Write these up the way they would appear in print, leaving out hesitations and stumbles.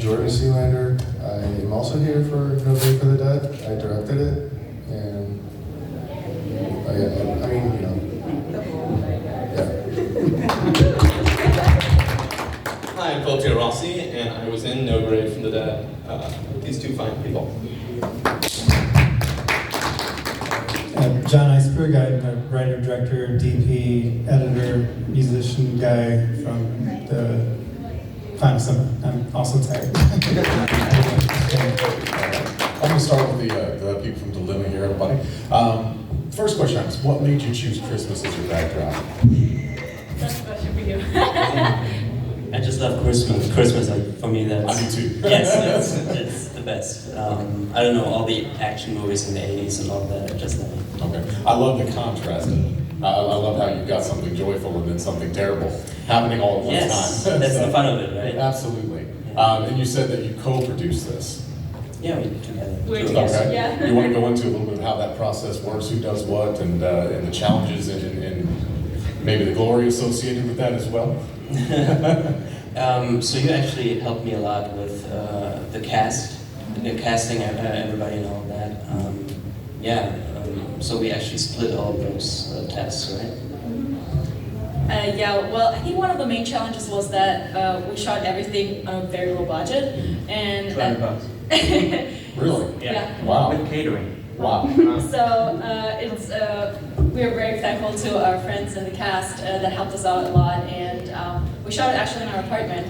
Jordan Sealander. I am also here for No Grave for the Dead. I directed it, and I mean, you know, yeah. Hi, I'm Philip Rossi, and I was in No Grave from the Dead with these two fine people. John Iceberg, I'm a writer, director, DP, editor, musician guy from the Final Summer. I'm also tired. I'm going to start with the people from Dilemma here, everybody. First question is, what made you choose Christmas as your backdrop? That's a question for you. I just love Christmas. Christmas, like for me, that's. I do too. Yes, it's the best. I don't know, all the action movies in the '80s and all that. I just love it. Okay. I love the contrast in it. I love how you've got something joyful and then something terrible happening all at one Yes, time. that's So, the fun of it, right? Absolutely. Yeah. And you said that you co-produced this. Yeah, we did together. We're Two of together. us. Okay. Yeah. You want to go into a little bit of how that process works, who does what, and the challenges and maybe the glory associated with that as well? So you actually helped me a lot with the casting, everybody and all of that. So we actually split all of those tasks, right? Yeah, well, I think one of the main challenges was that we shot everything on a very low budget, and Really? yeah. Wow. With catering. Wow. So we are very thankful to our friends in the cast that helped us out a lot, and we shot it actually in our apartment.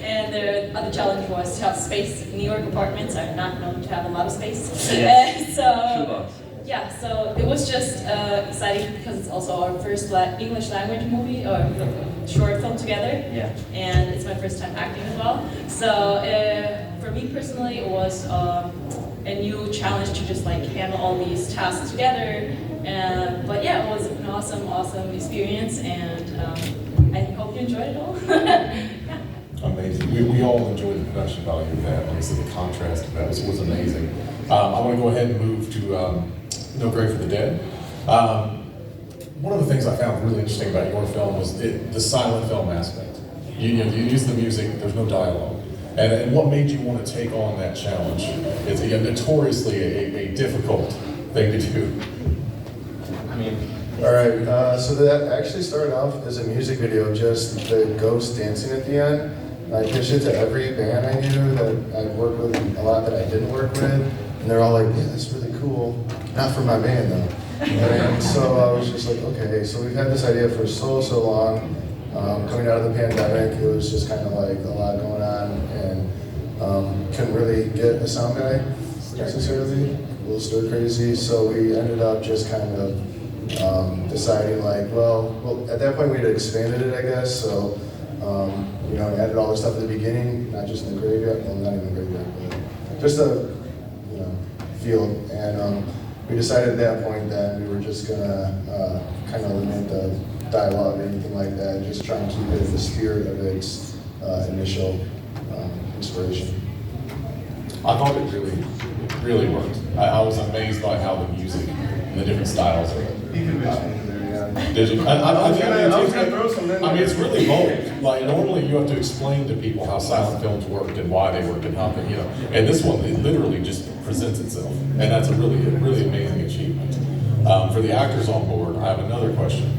And the other challenge was to have space. New York apartments are not known to have a lot of space. Yes. So yeah, so it was just exciting because it's also our first English language movie or short film together. Yeah. And it's my first time acting as well. So for me personally, it was a new challenge to just like handle all these tasks together. But yeah, it was an awesome experience, and I hope you enjoyed it all. Yeah. Amazing. We all enjoyed the production value of that. Obviously, the contrast of that was amazing. I want to go ahead and move to No Grave for the Dead. One of the things I found really interesting about your film was the silent film aspect. You use the music, there's no dialogue. And what made you want to take on that challenge? It's notoriously a difficult thing to do. All right, so that actually started off as a music video, just the ghost dancing at the end. I pitched it to every band I knew that I worked with, and a lot that I didn't work with, and they're all like, yeah, that's really cool. Not for my band though. And so I was just like, okay, so we've had this idea for so long. Coming out of the pandemic, it was just kind of like a lot going on, and couldn't really get a sound guy necessarily, a little stir crazy, so we ended up just kind of deciding like, well, at that point we had expanded it, I guess, so, added all the stuff at the beginning, not just in the graveyard, well, not even the graveyard, but just a, field, and we decided at that point that we were just gonna kind of limit the dialogue or anything like that, just try and keep it in the spirit of its initial inspiration. I thought it really worked. I was amazed by how the music and the different styles are. You can mention it there, yeah. Did you? I was gonna throw some in there. It's really bold. Like normally you have to explain to people how silent films worked and why they worked and how they, And this one, it literally just presents itself, and that's a really amazing achievement. For the actors on board, I have another question.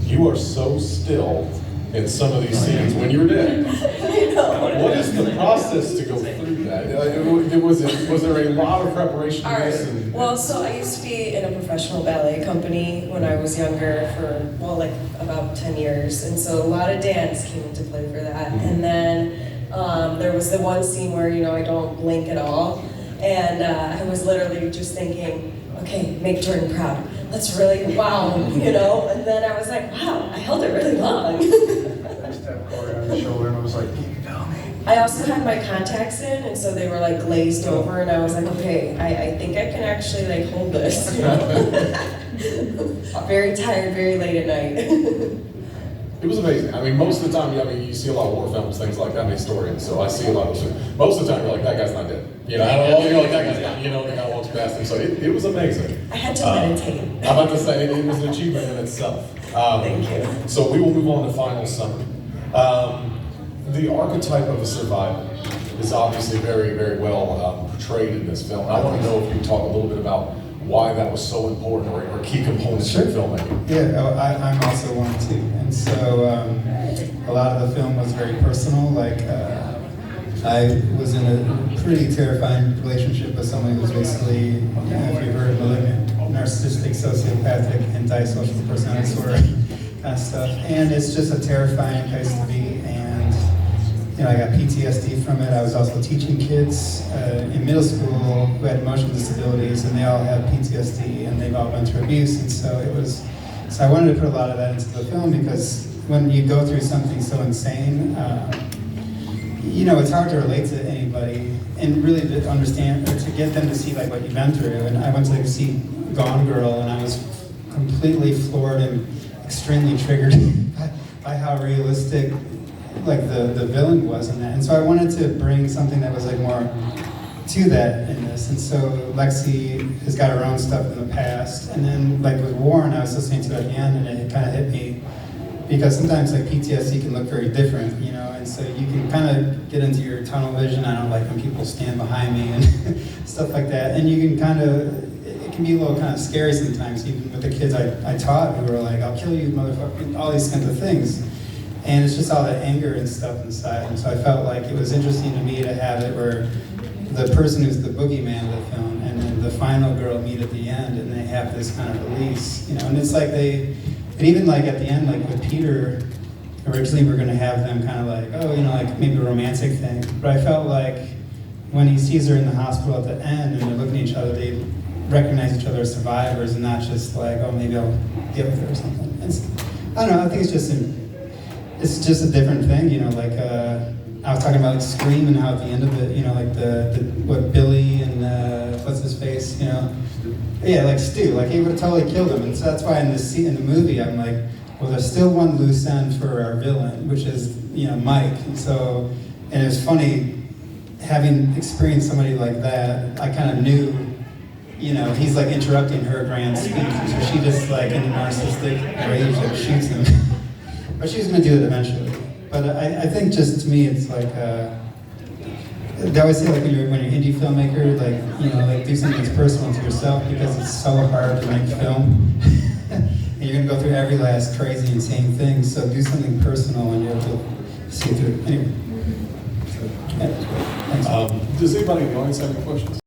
You are so still in some of these scenes when you're dead. What is the process to go through that? Was there a lot of preparation to All this? right. Well, so I used to be in a professional ballet company when I was younger for, about 10 years. And so a lot of dance came into play for that. And then there was the one scene where, I don't blink at all. And I was literally just thinking, okay, make Jordan proud. Let's really, wow, And then I was like, wow, I held it really long. I just tapped Corey on the shoulder and I was like, you can tell me. I also had my contacts in, and so they were like glazed over, and I was like, okay, I think I can actually hold this. Very tired, very late at night. It was amazing. Most of the time, you see a lot of war films, things like that, historians, so I see a lot of those. Most of the time, you're like, that guy's not dead. You're like, that guy's not, the guy walks past him, so it was amazing. I had to meditate. I'm about to say, it was an achievement in itself. Thank you. So we will move on to Final Summer. The archetype of a survivor is obviously very, very well portrayed in this film. I want to know if you can talk a little bit about why that was so important or key components Sure. in filmmaking. Yeah, I'm also one too. And so a lot of the film was very personal. Like I was in a pretty terrifying relationship with someone who was basically, you know, if you've heard of malignant, narcissistic, sociopathic, antisocial personality disorder kind of stuff. And it's just a terrifying place to be. And you know, I got PTSD from it. I was also teaching kids in middle school who had emotional disabilities, and they all had PTSD, and they've all been through abuse. And so I wanted to put a lot of that into the film because when you go through something so insane, you know, it's hard to relate to anybody and really to understand or to get them to see like what you've been through. And I went to see Gone Girl, and I was completely floored and extremely triggered by how realistic like the villain was in that. And so I wanted to bring something that was like more to that in this. And so Lexi has got her own stuff in the past. And then like with Warren, I was listening to it at the end, and it kind of hit me because sometimes like PTSD can look very different, you know, and so you can kind of get into your tunnel vision. I don't like when people stand behind me and stuff like that. And you can kind of, it can be a little kind of scary sometimes, even with the kids I taught who were like, I'll kill you, motherfucker, all these kinds of things. And it's just all that anger and stuff inside. And so I felt like it was interesting to me to have it where the person who's the boogeyman of the film and then the final girl meet at the end, and they have this kind of release, you know. And it's like and even like at the end, like with Peter, originally we're gonna have them kind of like, oh, you know, like maybe a romantic thing. But I felt like when he sees her in the hospital at the end and they're looking at each other, they recognize each other as survivors and not just like, oh, maybe I'll get with her or something. I don't know, I think it's just a different thing, you know, like I was talking about like Scream and how at the end of it, you know, like what Billy and what's his face, you know, yeah, like Stu, like he would have totally killed him. And so that's why in the movie, I'm like, well, there's still one loose end for our villain, which is, you know, Mike. And it was funny, having experienced somebody like that, I kind of knew, you know, he's like interrupting her grand speech, so she just like in a narcissistic rage like shoots him. But she's gonna do it eventually. But I think just to me, it's like, they always say like when you're an indie filmmaker, like, you know, like do something that's personal to yourself because it's so hard to make film. And you're gonna go through every last crazy, insane thing. So do something personal and you'll see through it. Anyway. So, yeah, that's great. Thanks. Does anybody in the audience have any questions?